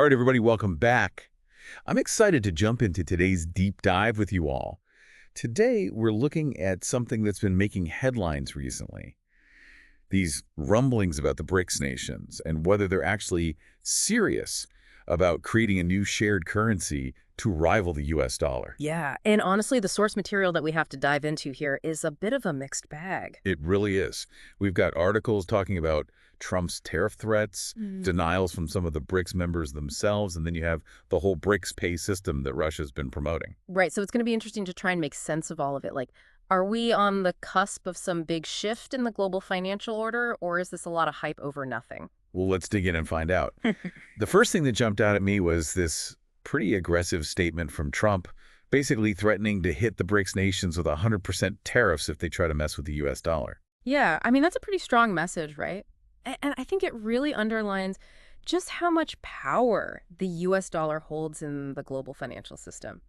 All right, everybody, welcome back. I'm excited to jump into today's deep dive with you all. Today, we're looking at something that's been making headlines recently. These rumblings about the BRICS nations and whether they're actually serious about creating a new shared currency to rival the US dollar. Yeah, and honestly, the source material that we have to dive into here is a bit of a mixed bag. It really is. We've got articles talking about Trump's tariff threats, denials from some of the BRICS members themselves, and then you have the whole BRICS pay system that Russia's been promoting. Right, so it's going to be interesting to try and make sense of all of it. Like, are we on the cusp of some big shift in the global financial order, or is this a lot of hype over nothing? Well, let's dig in and find out. The first thing that jumped out at me was this pretty aggressive statement from Trump, basically threatening to hit the BRICS nations with 100% tariffs if they try to mess with the US dollar. Yeah, I mean, that's a pretty strong message, right? And I think it really underlines just how much power the US dollar holds in the global financial system.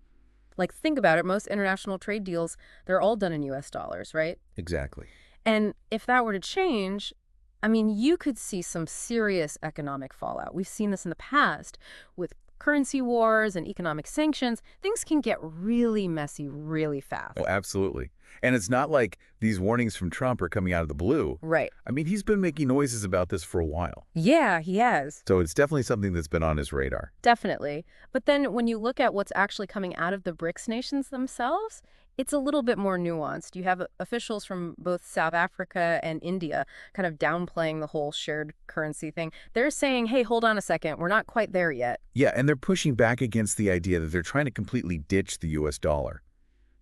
Like, think about it. Most international trade deals, they're all done in US dollars, right? Exactly. And if that were to change, I mean, you could see some serious economic fallout. We've seen this in the past with currency wars and economic sanctions. Things can get really messy really fast. Oh, absolutely. And it's not like these warnings from Trump are coming out of the blue. Right. I mean, he's been making noises about this for a while. Yeah, he has. So it's definitely something that's been on his radar. Definitely. But then when you look at what's actually coming out of the BRICS nations themselves, it's a little bit more nuanced. You have officials from both South Africa and India kind of downplaying the whole shared currency thing. They're saying, hey, hold on a second, we're not quite there yet. Yeah, and they're pushing back against the idea that they're trying to completely ditch the US dollar.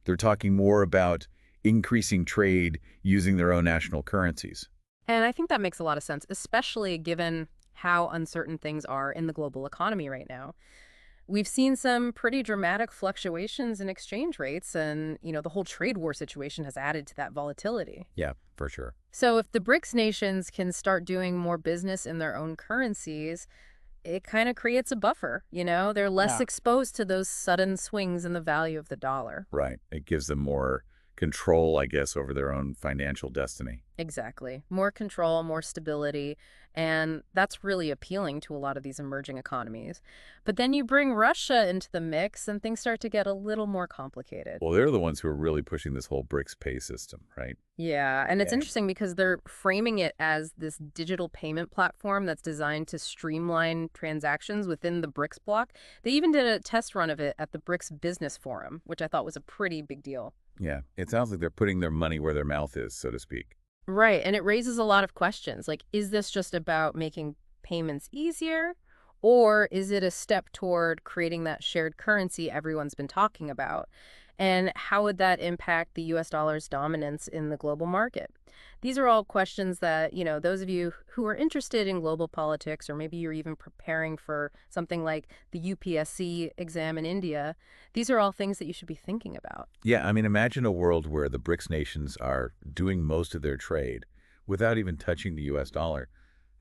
They're talking more about increasing trade using their own national currencies. And I think that makes a lot of sense, especially given how uncertain things are in the global economy right now. We've seen some pretty dramatic fluctuations in exchange rates, and, the whole trade war situation has added to that volatility. Yeah, for sure. So if the BRICS nations can start doing more business in their own currencies, it kind of creates a buffer, They're less exposed to those sudden swings in the value of the dollar. Right. It gives them more control, I guess, over their own financial destiny. Exactly. More control, more stability, and that's really appealing to a lot of these emerging economies. But then you bring Russia into the mix and things start to get a little more complicated. Well, they're the ones who are really pushing this whole BRICS pay system, right? Yeah, and it's Yeah. interesting because they're framing it as this digital payment platform that's designed to streamline transactions within the BRICS bloc. They even did a test run of it at the BRICS Business Forum, which I thought was a pretty big deal. Yeah, it sounds like they're putting their money where their mouth is, so to speak. Right, and it raises a lot of questions. Like, is this just about making payments easier? Or is it a step toward creating that shared currency everyone's been talking about? And how would that impact the US dollar's dominance in the global market? These are all questions that, those of you who are interested in global politics, or maybe you're even preparing for something like the UPSC exam in India, these are all things that you should be thinking about. Yeah, I mean, imagine a world where the BRICS nations are doing most of their trade without even touching the US dollar.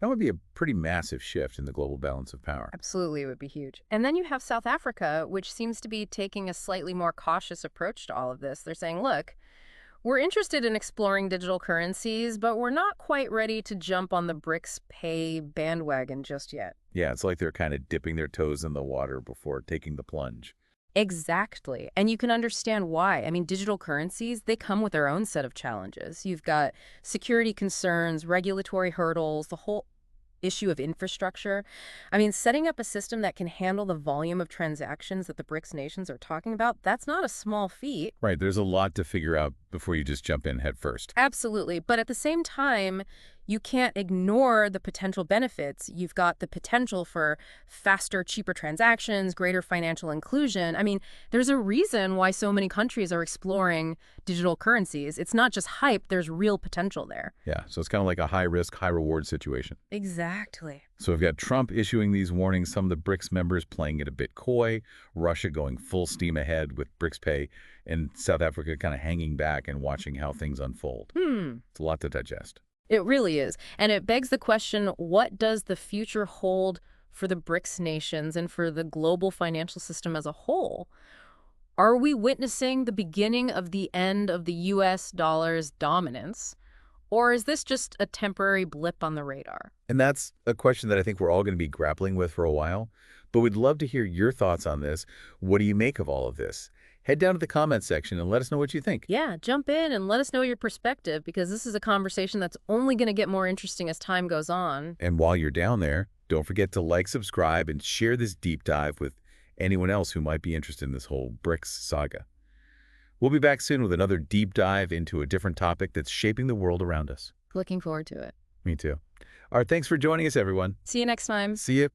That would be a pretty massive shift in the global balance of power. Absolutely, it would be huge. And then you have South Africa, which seems to be taking a slightly more cautious approach to all of this. They're saying, look, we're interested in exploring digital currencies, but we're not quite ready to jump on the BRICS pay bandwagon just yet. Yeah, it's like they're kind of dipping their toes in the water before taking the plunge. Exactly. And you can understand why. I mean, digital currencies, they come with their own set of challenges. You've got security concerns, regulatory hurdles, the whole issue of infrastructure. I mean, setting up a system that can handle the volume of transactions that the BRICS nations are talking about, that's not a small feat. Right, there's a lot to figure out before you just jump in head first. Absolutely. But at the same time, you can't ignore the potential benefits. You've got the potential for faster, cheaper transactions, greater financial inclusion. I mean, there's a reason why so many countries are exploring digital currencies. It's not just hype, there's real potential there. Yeah, so it's kind of like a high-risk, high-reward situation. Exactly. So we've got Trump issuing these warnings, some of the BRICS members playing it a bit coy, Russia going full steam ahead with BRICS pay, and South Africa kind of hanging back and watching how things unfold. It's a lot to digest. It really is. And it begs the question, what does the future hold for the BRICS nations and for the global financial system as a whole? Are we witnessing the beginning of the end of the US dollar's dominance? Or is this just a temporary blip on the radar? And that's a question that I think we're all going to be grappling with for a while. But we'd love to hear your thoughts on this. What do you make of all of this? Head down to the comments section and let us know what you think. Yeah, jump in and let us know your perspective, because this is a conversation that's only going to get more interesting as time goes on. And while you're down there, don't forget to like, subscribe, and share this deep dive with anyone else who might be interested in this whole BRICS saga. We'll be back soon with another deep dive into a different topic that's shaping the world around us. Looking forward to it. Me too. All right, thanks for joining us, everyone. See you next time. See you.